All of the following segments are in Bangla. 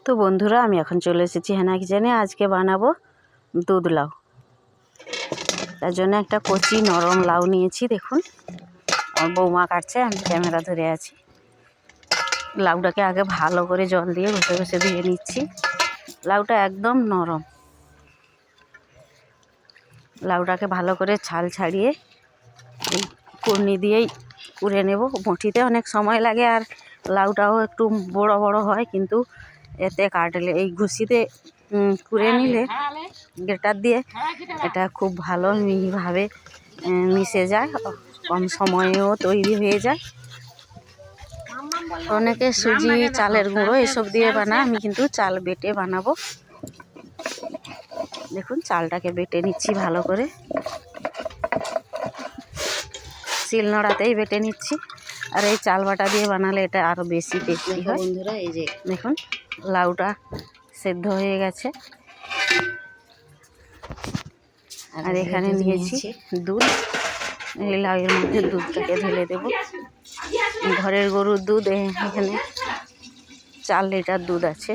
তো বন্ধুরা আমি এখন চলে এসেছি হেনা কিচেনে। আজকে বানাবো দুধ লাউ। তার জন্য একটা কচি নরম লাউ নিয়েছি। দেখুন আমার বৌমা কাটছে, আমি ক্যামেরা ধরে আছি। লাউটাকে আগে ভালো করে জল দিয়ে ঘষে ঘষে ধুয়ে নিচ্ছি। লাউটা একদম নরম। লাউটাকে ভালো করে ছাল ছাড়িয়ে এই কুড়নি দিয়েই কুড়ে নেব। বঁটিতে অনেক সময় লাগে আর লাউটাও একটু বড় বড় হয়, কিন্তু এতে কাটলে এই ঘুষিতে কুড়ে নিলে গ্রেটার দিয়ে এটা খুব ভালো মিহিভাবে মিশে যায়, কম সময়েও তৈরি হয়ে যায়। অনেকে সুজি, চালের গুঁড়ো এসব দিয়ে বানায়, আমি কিন্তু চাল বেটে বানাবো। দেখুন চালটাকে বেটে নিচ্ছি ভালো করে, শিলনোড়াতেই বেটে নিচ্ছি। আর এই চাল বাটা দিয়ে বানালে এটা আরও বেশি টেস্টি হয়। বন্ধুরা এই যে দেখুন লাউটা সেদ্ধ হয়ে গেছে। আর এখানে নিয়েছি দুধ। এই লাউয়ের মধ্যে দুধটাকে ঢেলে দেব। ঘরের গরুর দুধ, এখানে 4 লিটার দুধ আছে।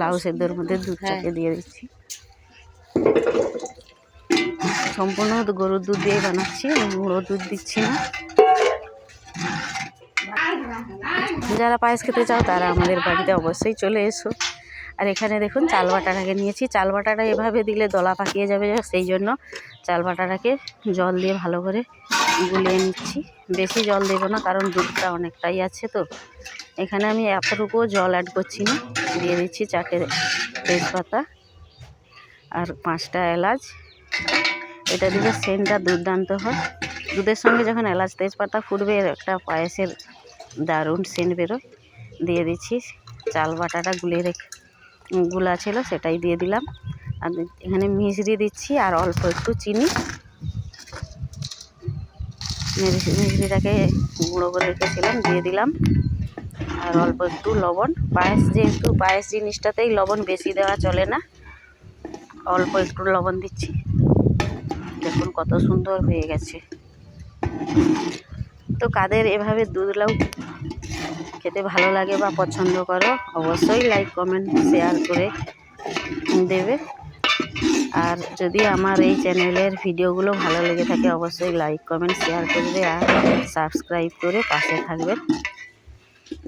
লাউ সেদ্ধর মধ্যে দুধটাকে দিয়ে দিচ্ছি। সম্পূর্ণ গরুর দুধ দিয়ে বানাচ্ছি, গুঁড়ো দুধ দিচ্ছি না। যারা পায়েস খেতে চাও তারা আমাদের বাড়িতে অবশ্যই চলে এসো। আর এখানে দেখুন চাল বাটাটাকে নিয়েছি। চাল বাটাটা এভাবে দিলে দলা পাকিয়ে যাবে, সেই জন্য চাল বাটাটাকে জল দিয়ে ভালো করে গুলিয়ে নিচ্ছি। বেশি জল দেবো না, কারণ দুধটা অনেকটাই আছে। তো এখানে আমি এতটুকুও জল অ্যাড করছি না। দিয়ে দিচ্ছি 4টে তেজপাতা আর 5টা এলাচ। এটা দিলে সেন্টটা দুর্দান্ত হয়। দুধের সঙ্গে যখন এলাচ তেজপাতা ফুটবে, একটা পায়েসের দারুণ সেন্ট বেরোয়। দিয়ে দিচ্ছি চাল বাটাটা গুলা ছিল, সেটাই দিয়ে দিলাম। আর এখানে মিশরি দিচ্ছি আর অল্প একটু চিনি। মিশরিটাকে গুঁড়ো করে রেখেছিলাম, দিয়ে দিলাম। আর অল্প একটু লবণ। পায়েস যেহেতু, পায়েস জিনিসটাতেই লবণ বেশি দেওয়া চলে না, অল্প একটু লবণ দিচ্ছি। দেখুন কত সুন্দর হয়ে গেছে। তো কাদের এভাবে দুধ লাউ খেতে ভালো লাগে বা পছন্দ করো, অবশ্যই লাইক, কমেন্ট, শেয়ার করে দেবে। আর যদি আমার এই চ্যানেলের ভিডিওগুলো ভালো লেগে থাকে, অবশ্যই লাইক, কমেন্ট, শেয়ার করবে আর সাবস্ক্রাইব করে পাশে থাকবে।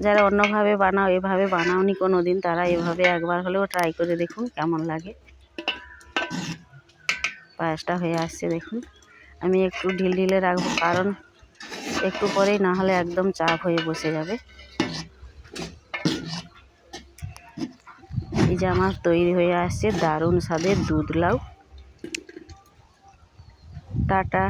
যারা অন্যভাবে বানাও, এভাবে বানাওনি কোনো দিন, তারা এভাবে একবার হলেও ট্রাই করে দেখুন কেমন লাগে। পায়েসটা হয়ে আসছে দেখুন। আমি একটু ঢিলে রাখবো, কারণ একটু পরেই না হলে একদম চাপ হয়ে বসে যাবে। এই যে আমার তৈরি হয়ে আসছে দারুণ স্বাদের দুধ লাউ। টাটা।